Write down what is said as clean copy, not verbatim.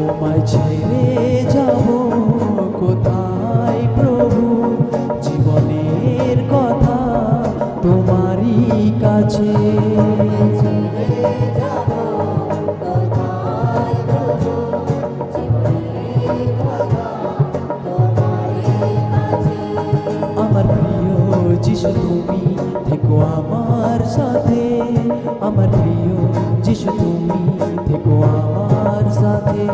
তোমায় ছেড়ে যাব কোথায় প্রভু, জীবনের কথা তোমারই কাছে। আমার প্রিয় যিশু তুমি থেকো আমার সাথে, আমার প্রিয় যিশু তুমি থেকো আমার সাথে।